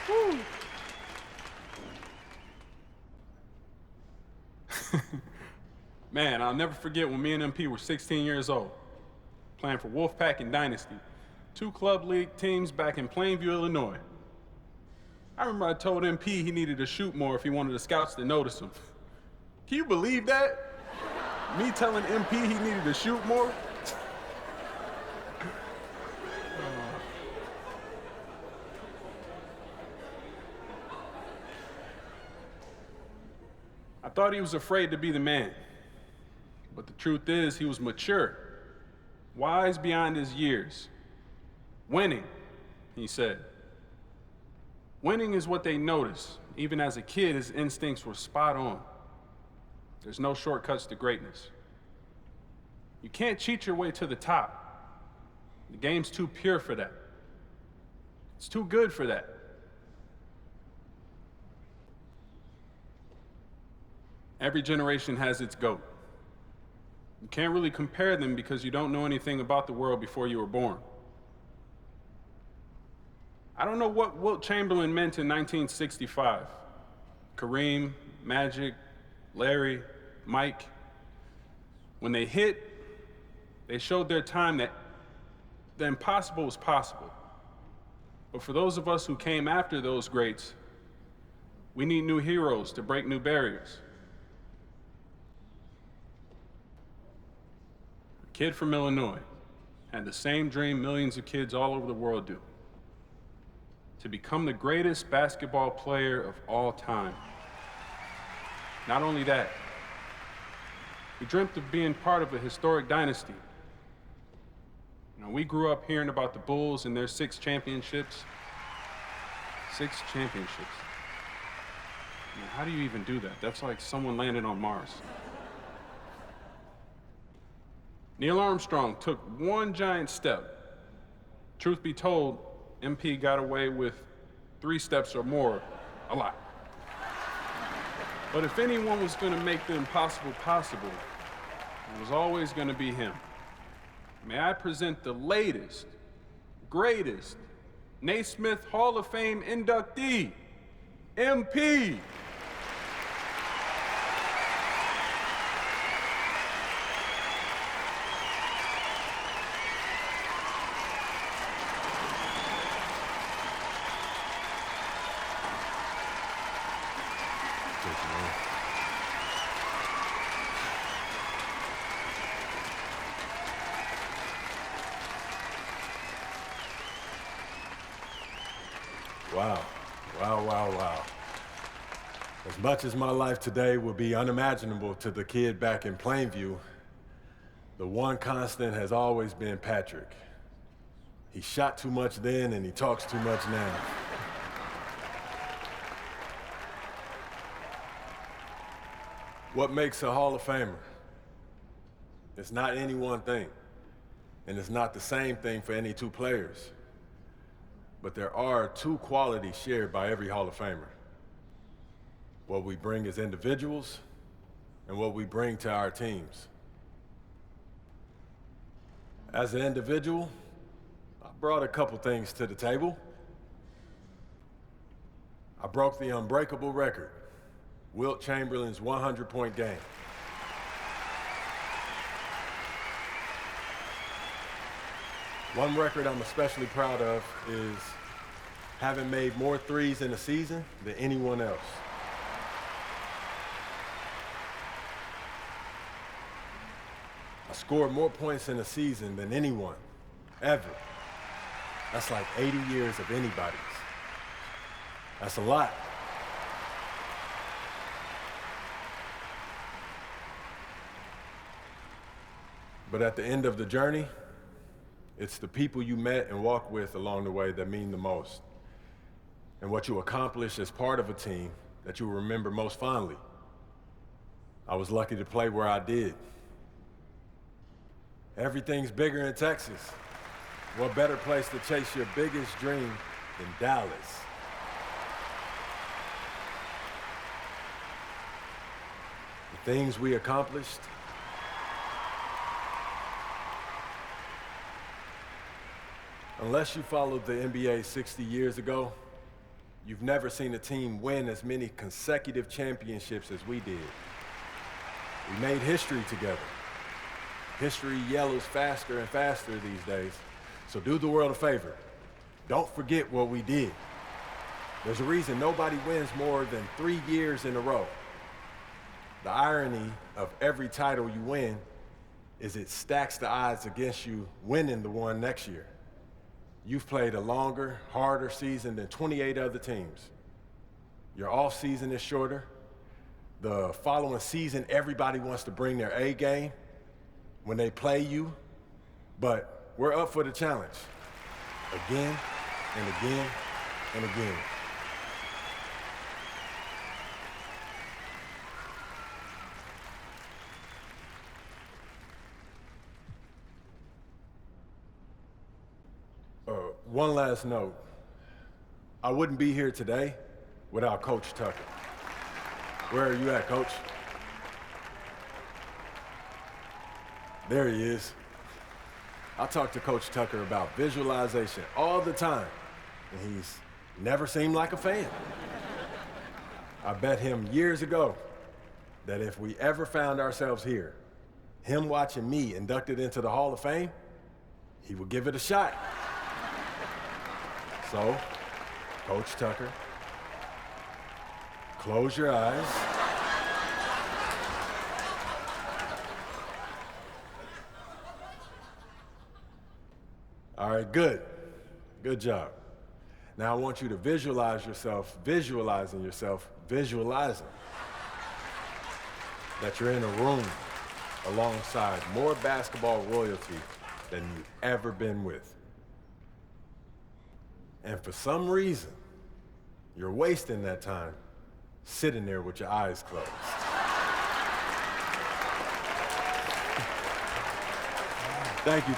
Woo. Man, I'll never forget when me and MP were 16 years old, playing for Wolfpack and Dynasty, two club league teams back in Plainview, Illinois. I remember I told MP he needed to shoot more if he wanted the scouts to notice him. Can you believe that? Me telling MP he needed to shoot more? I thought he was afraid to be the man. But the truth is, he was mature, wise beyond his years. Winning, he said. Winning is what they notice. Even as a kid, his instincts were spot on. There's no shortcuts to greatness. You can't cheat your way to the top. The game's too pure for that. It's too good for that. Every generation has its GOAT. You can't really compare them because you don't know anything about the world before you were born. I don't know what Wilt Chamberlain meant in 1965. Kareem, Magic, Larry, Mike. When they hit, they showed their time that the impossible was possible. But for those of us who came after those greats, we need new heroes to break new barriers. A kid from Illinois had the same dream millions of kids all over the world do: to become the greatest basketball player of all time. Not only that, we dreamt of being part of a historic dynasty. You know, we grew up hearing about the Bulls and their 6 championships. 6 championships. I mean, how do you even do that? That's like someone landed on Mars. Neil Armstrong took one giant step. Truth be told, MP got away with 3 steps or more a lot. But if anyone was going to make the impossible possible, it was always going to be him. May I present the latest, greatest Naismith Hall of Fame inductee, MP. Wow, wow, wow, wow. As much as my life today would be unimaginable to the kid back in Plainview, the one constant has always been Patrick. He shot too much then and he talks too much now. What makes a Hall of Famer? It's not any one thing, and it's not the same thing for any 2 players. But there are 2 qualities shared by every Hall of Famer: what we bring as individuals and what we bring to our teams. As an individual, I brought a couple things to the table. I broke the unbreakable record, Wilt Chamberlain's 100-point game. One record I'm especially proud of is having made more threes in a season than anyone else. I scored more points in a season than anyone, ever. That's like 80 years of anybody's. That's a lot. But at the end of the journey, it's the people you met and walked with along the way that mean the most, and what you accomplished as part of a team that you'll remember most fondly. I was lucky to play where I did. Everything's bigger in Texas. What better place to chase your biggest dream than Dallas? The things we accomplished, unless you followed the NBA 60 years ago, You've never seen a team win as many consecutive championships as we did. We made history together. History yellows faster and faster these days. So do the world a favor. Don't forget what we did. There's a reason nobody wins more than 3 years in a row. The irony of every title you win is it stacks the odds against you winning the one next year. You've played a longer, harder season than 28 other teams. Your off season is shorter. The following season, everybody wants to bring their A game when they play you, but we're up for the challenge again and again and again. One last note. I wouldn't be here today without Coach Tucker. Where are you at, Coach? There he is. I talk to Coach Tucker about visualization all the time, and he's never seemed like a fan. I bet him years ago that if we ever found ourselves here, him watching me inducted into the Hall of Fame, he would give it a shot. So, Coach Tucker, close your eyes. All right, good. Good job. Now I want you to visualize yourself, visualizing that you're in a room alongside more basketball royalty than you've ever been with. And for some reason, you're wasting that time sitting there with your eyes closed. Thank you.